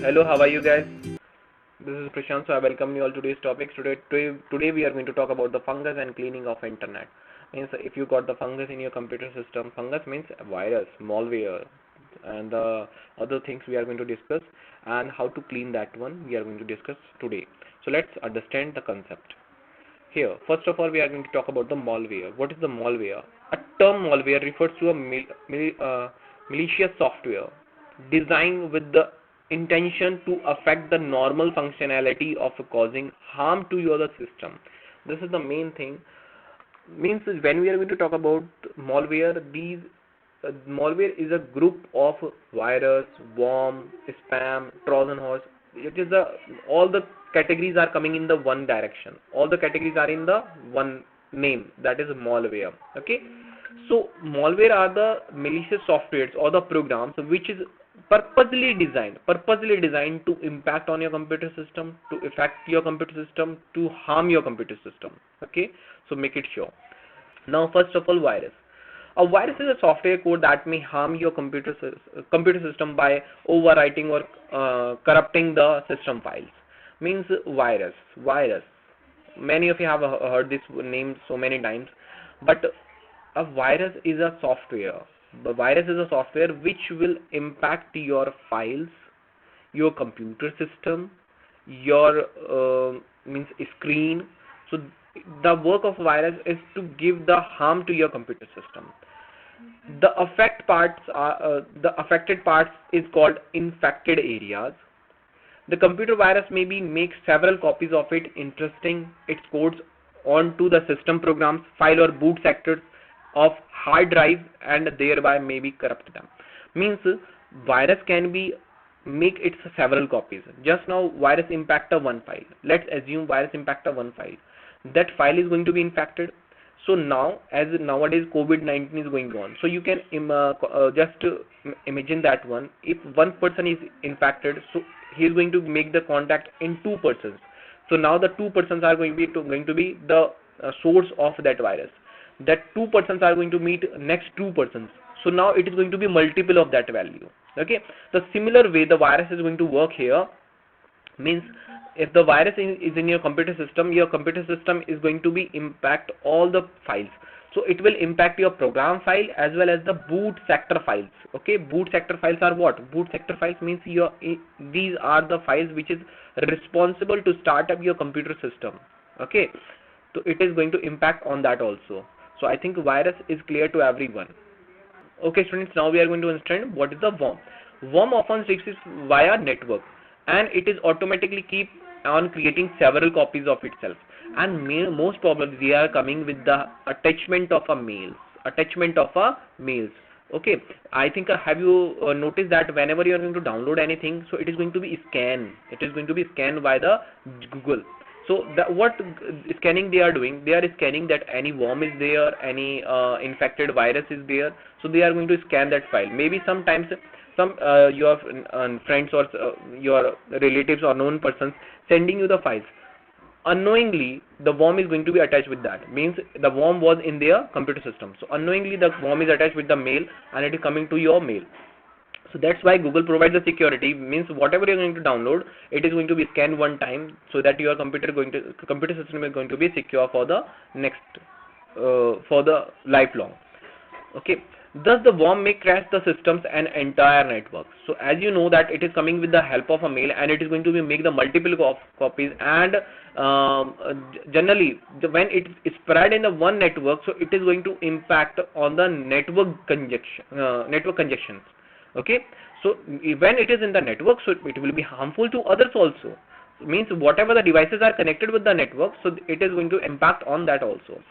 Hello, how are you guys? This is Prashant, so I welcome you all to today's topics. Today we are going to talk about the fungus and cleaning of internet. Means if you got the fungus in your computer system, fungus means virus, malware, and the other things we are going to discuss, and how to clean that one we are going to discuss today. So let's understand the concept. Here, first of all, we are going to talk about the malware. What is the malware? A term malware refers to a malicious software designed with the intention to affect the normal functionality of causing harm to your system. This is the main thing. Means when we are going to talk about malware, these malware is a group of virus, worm, spam, Trojan horse. It is the all the categories are coming in the one direction. All the categories are in the one name, that is malware. Okay, so malware are the malicious softwares or the programs which is purposely designed to impact on your computer system, to affect your computer system, to harm your computer system. Okay, so make it sure. Now, first of all, virus. A virus is a software code that may harm your computer system by overwriting or corrupting the system files. Means virus. Many of you have heard this name so many times, but a virus is a software. The virus is a software which will impact your files, your computer system, your means screen. So the work of virus is to give the harm to your computer system. The affected parts is called infected areas. The computer virus maybe make several copies of it, interesting its codes onto the system programs, file or boot sectors of hard drives, and thereby maybe corrupt them. Means virus can be make its several copies. Just now virus impact a one file. Let's assume virus impact a one file. That file is going to be infected. So now, as nowadays COVID-19 is going on, so you can just imagine that one. If one person is infected, so he is going to make the contact in two persons. So now the two persons are going to be the source of that virus. That two persons are going to meet next two persons. So now it is going to be multiple of that value. Okay. The similar way the virus is going to work here. Means if the virus is in your computer system is going to be impact all the files. So it will impact your program file as well as the boot sector files. Okay, boot sector files are what? Boot sector files means these are the files which is responsible to start up your computer system. Okay, so it is going to impact on that also. So I think virus is clear to everyone. Okay students, now we are going to understand what is the worm. Worm often exists via network, and it is automatically keep on creating several copies of itself, and most probably they are coming with the attachment of a mails. Okay, I think have you noticed that whenever you are going to download anything, so it is going to be scanned by the Google. So what scanning they are doing, they are scanning that any worm is there, any infected virus is there, so they are going to scan that file. Maybe sometimes some your friends or your relatives or known persons sending you the files. Unknowingly, the worm is going to be attached with that. Means the worm was in their computer system. So unknowingly, the worm is attached with the mail, and it is coming to your mail. So that's why Google provides the security. Means whatever you're going to download, it is going to be scanned one time, so that your computer system is going to be secure for the next for the lifelong. Okay. Thus, the worm may crash the systems and entire network. So, as you know that it is coming with the help of a mail, and it is going to be make the multiple copies, and generally when it is spread in the one network, so it is going to impact on the network congestions. Okay, so when it is in the network, so it will be harmful to others also. Means whatever the devices are connected with the network, so it is going to impact on that also.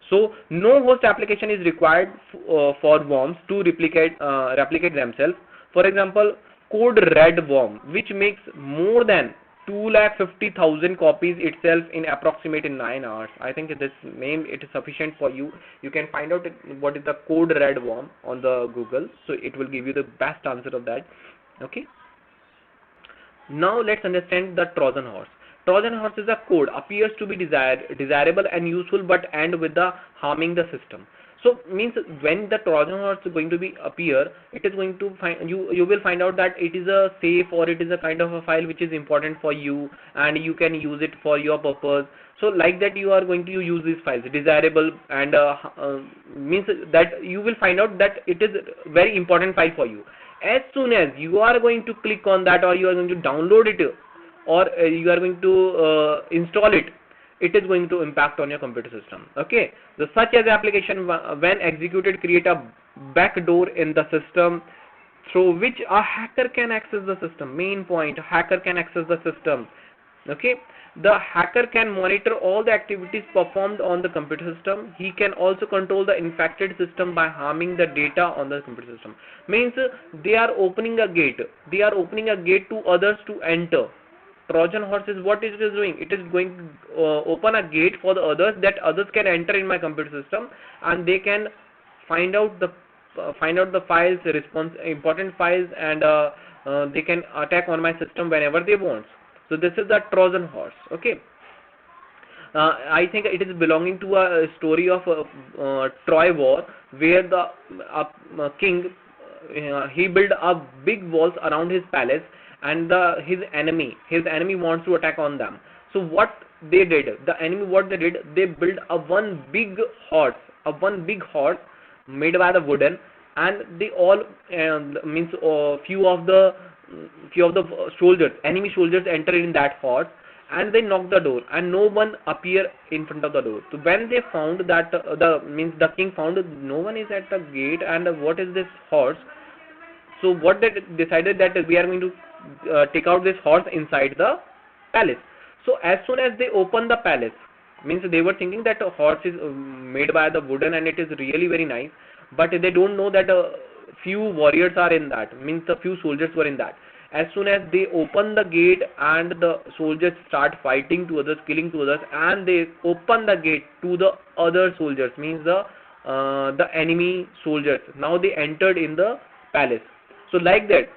So no host application is required for worms to replicate themselves. For example, Code Red worm, which makes more than 250,000 copies itself in approximate in 9 hours. I think this name it is sufficient for you. You can find out what is the Code Red worm on the Google. So it will give you the best answer of that. Okay. Now let's understand the Trojan horse. Trojan horse is a code appears to be desirable and useful, but end with the harming the system. So means when the Trojan horse is going to be appear, it is going to find you will find out that it is a safe, or it is a kind of a file which is important for you and you can use it for your purpose. So like that you are going to use these files desirable, and means that you will find out that it is very important file for you. As soon as you are going to click on that, or you are going to download it, or you are going to install it, it is going to impact on your computer system. Okay, the such as application when executed create a backdoor in the system through which a hacker can access the system. Main point, hacker can access the system. Okay, the hacker can monitor all the activities performed on the computer system. He can also control the infected system by harming the data on the computer system. Means they are opening a gate, they are opening a gate to others to enter. Trojan horse is what it is doing, it is going to open a gate for the others, that others can enter in my computer system and they can find out the files, important files, and they can attack on my system whenever they want. So this is the Trojan horse. Okay, I think it is belonging to a story of Troy war, where the king he built a big walls around his palace, and his enemy wants to attack on them. So what they did, the enemy what they did, they built a one big horse made by the wooden, and they all means few of the soldiers, enemy soldiers, enter in that horse, and they knock the door, and no one appear in front of the door. So when they found that the king found no one is at the gate, and what is this horse? So what they decided that we are going to take out this horse inside the palace. So as soon as they open the palace, means they were thinking that a horse is made by the wooden and it is really very nice, but they don't know that a few warriors are in that, means a few soldiers were in that. As soon as they open the gate and the soldiers start fighting to others, killing to others, and they open the gate to the other soldiers, means the enemy soldiers, now they entered in the palace. So like that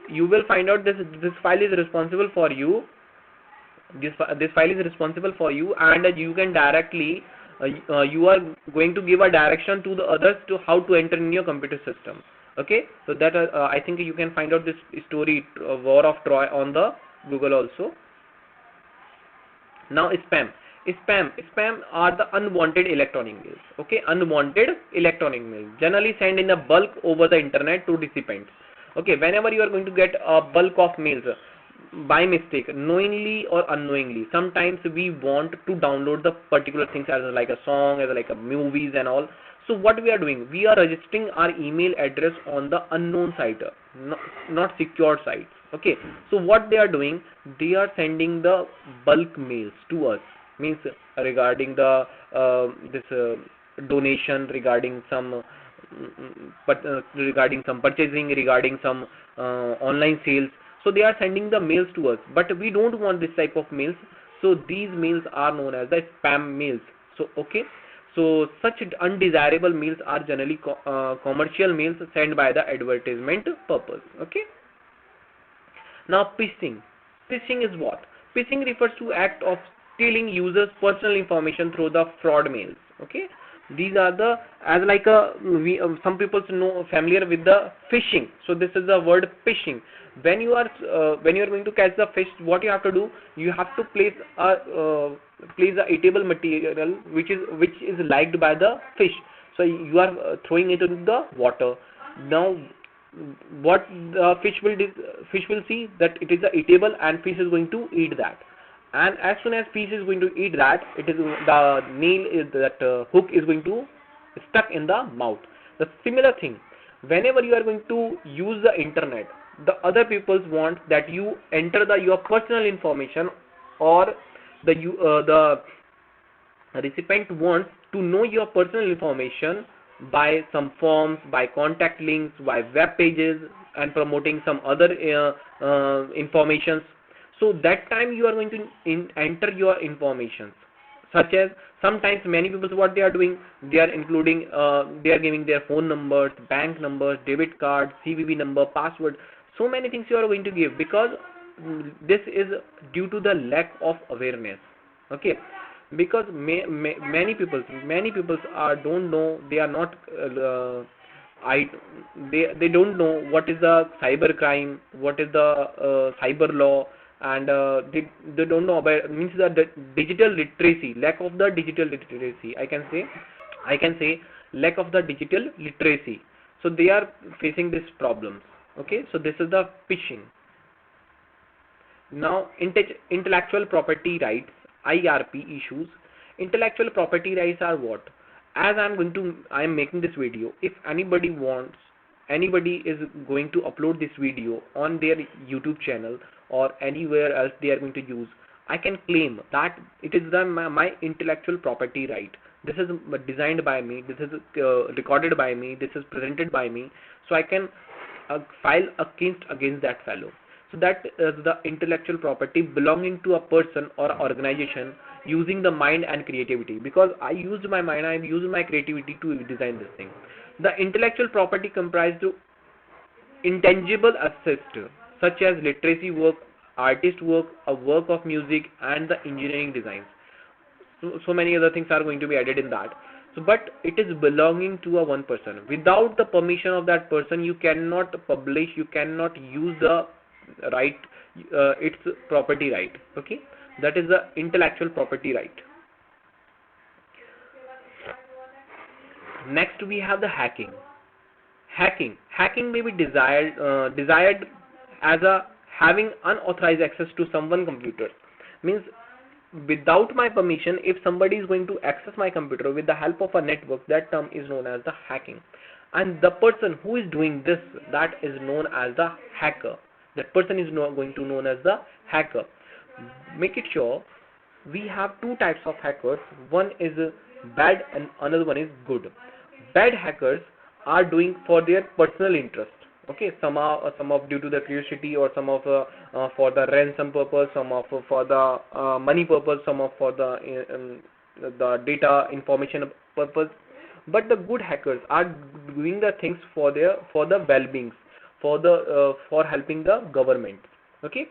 you will find out this file is responsible for you, this file is responsible for you, and you can directly you are going to give a direction to the others to how to enter in your computer system. Okay, so that I think you can find out this story, War of Troy, on the Google also. Now spam are the unwanted electronic mails. Okay, unwanted electronic mails generally sent in a bulk over the internet to recipients. Okay, whenever you are going to get a bulk of mails by mistake, knowingly or unknowingly, sometimes we want to download the particular things as like a song, as like a movies and all. So what we are doing, we are registering our email address on the unknown site, not secure sites. Okay, so what they are doing, they are sending the bulk mails to us, means regarding the donation, regarding some regarding some purchasing, regarding some online sales. So they are sending the mails to us, but we don't want this type of mails. So these mails are known as the spam mails. So okay, so such undesirable mails are generally commercial mails sent by the advertisement purpose. Okay, now phishing is what? Phishing refers to act of stealing users personal information through the fraud mails. Okay, these are the, as like a some people know familiar with the phishing. So this is the word phishing. When you are going to catch the fish, what you have to do, you have to place a eatable material which is liked by the fish. So you are throwing it into the water. Now what the fish will see, that it is a eatable and fish is going to eat that. And as soon as fish is going to eat that, it is the nail is that hook is going to stuck in the mouth. The similar thing, whenever you are going to use the internet, the other people want that you enter your personal information, or the recipient wants to know your personal information by some forms, by contact links, by web pages, and promoting some other informations. So that time you are going to enter your information, such as sometimes many people what they are doing, they are including they are giving their phone numbers, bank numbers, debit card, CVV number, password. So many things you are going to give, because this is due to the lack of awareness. Okay, because many people are don't know, they are not I they don't know what is the cyber crime, what is the cyber law, and they don't know about, means the digital literacy, lack of the digital literacy, I can say lack of the digital literacy. So they are facing these problems. Okay, so this is the phishing. Now, intellectual property rights, IRP issues. Intellectual property rights are what? As I am making this video. If anybody is going to upload this video on their YouTube channel or anywhere else they are going to use, I can claim that it is my intellectual property right. This is designed by me. This is recorded by me. This is presented by me. So I can file a case against that fellow. So that is the intellectual property belonging to a person or organization using the mind and creativity. Because I used my mind, I used my creativity to design this thing. The intellectual property comprised intangible assets such as literacy work, artist work, a work of music, and the engineering designs. So many other things are going to be added in that. So but it is belonging to a one person. Without the permission of that person, you cannot publish, you cannot use the right, its property right. Okay, that is the intellectual property right. Next we have the hacking may be desired as a having unauthorized access to someone computer. Means without my permission, if somebody is going to access my computer with the help of a network, that term is known as the hacking. And the person who is doing this, that is known as the hacker. That person is going to known as the hacker. Make it sure we have two types of hackers. One is bad and another one is good. Bad hackers are doing for their personal interest. Okay, some of due to the curiosity, or some of for the ransom purpose, some of for the money purpose, some of for the data information purpose. But the good hackers are doing the things for the well-being, for helping the government. Okay,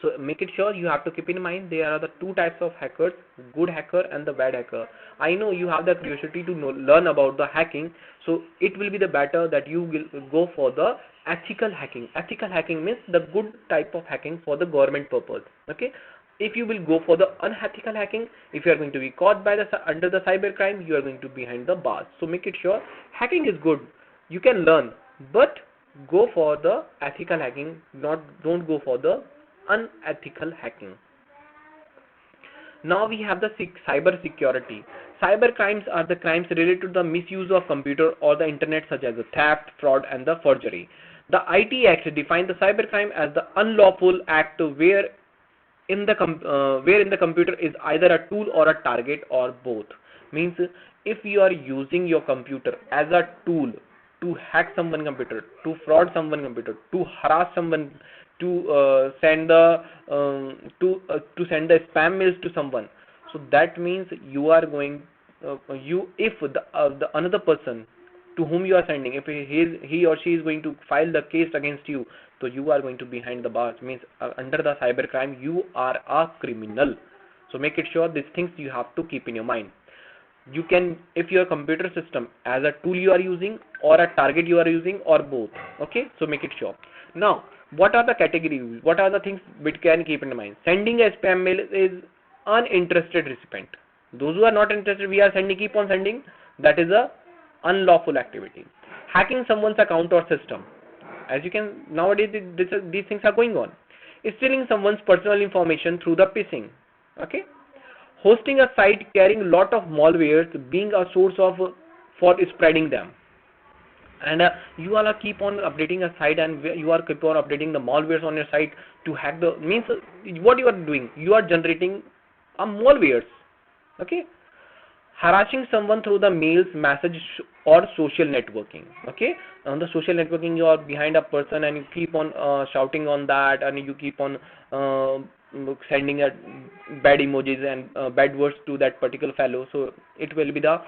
so make it sure you have to keep in mind there are the two types of hackers, good hacker and the bad hacker. I know you have the curiosity to learn about the hacking, so it will be the better that you will go for the ethical hacking. Ethical hacking means the good type of hacking for the government purpose. Okay, if you will go for the unethical hacking, if you are going to be caught by the under the cyber crime, you are going to be behind the bars. So make it sure hacking is good, you can learn, but go for the ethical hacking, not don't go for the unethical hacking. Now we have the cyber security. Cyber crimes are the crimes related to the misuse of computer or the internet, such as the theft, fraud, and the forgery. The IT Act defines the cybercrime as the unlawful act wherein the computer is either a tool or a target or both. Means if you are using your computer as a tool to hack someone computer, to fraud someone computer, to harass someone, to send the spam mails to someone, so that means you are going if the another person to whom you are sending, if he or she is going to file the case against you, so you are going to behind the bars. Means under the cyber crime you are a criminal. So make it sure these things you have to keep in your mind. You can, if your computer system as a tool you are using or a target you are using, or both. Okay, so make it sure. Now what are the categories, what are the things which can keep in mind? Sending a spam mail is uninterested recipient. Those who are not interested, we are sending, keep on sending, that is a unlawful activity. Hacking someone's account or system, as you can nowadays these things are going on. Stealing someone's personal information through the phishing. Okay, hosting a site carrying lot of malwares, being a source of for spreading them. And you all are keep on updating a site, and you are keep on updating the malwares on your site to hack the, means what you are doing, you are generating a malwares. Okay, harassing someone through the mails, message, or social networking. Okay, on the social networking you are behind a person and you keep on shouting on that, and you keep on sending a bad emojis and bad words to that particular fellow, so it will be the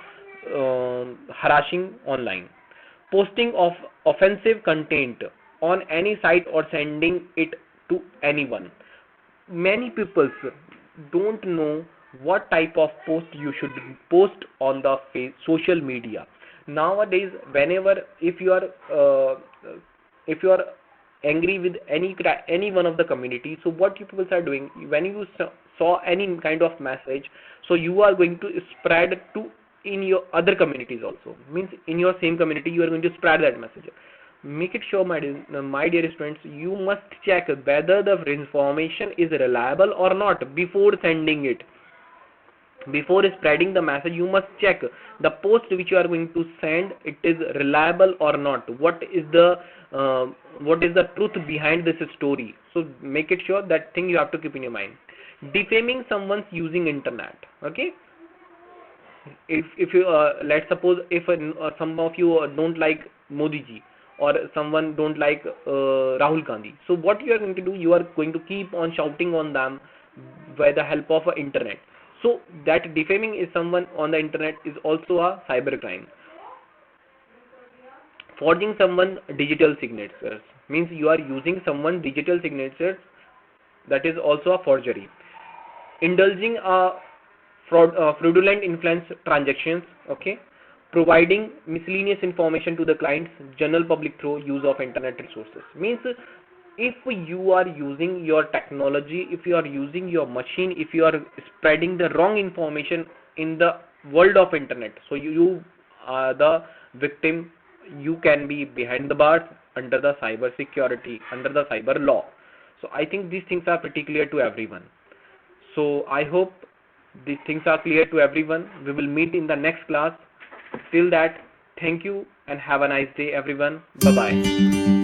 harassing online. Posting of offensive content on any site or sending it to anyone. Many people don't know what type of post you should post on the social media. Nowadays, whenever if you are angry with any one of the community, so what you people are doing when you saw any kind of message, so you are going to spread to in your other communities also, means in your same community you are going to spread that message. Make it sure, my dear students, you must check whether the information is reliable or not before sending it. Before spreading the message, you must check the post which you are going to send, it is reliable or not. Uh, what is the truth behind this story? So make it sure, that thing you have to keep in your mind. Defaming someone's using internet. Okay, if you let's suppose if some of you don't like Modi ji, or someone don't like Rahul Gandhi, so what you are going to do, you are going to keep on shouting on them by the help of internet. So that defaming is someone on the internet is also a cyber crime. Forging someone digital signatures, means you are using someone digital signatures, that is also a forgery. Indulging a fraudulent influence transactions. Okay, providing miscellaneous information to the clients, general public through use of internet resources, means if you are using your technology, if you are using your machine, if you are spreading the wrong information in the world of internet, so you are the victim. You can be behind the bars under the cyber security, under the cyber law. So I think these things are pretty clear to everyone. So I hope these things are clear to everyone. We will meet in the next class. Till that, thank you and have a nice day, everyone. Bye bye.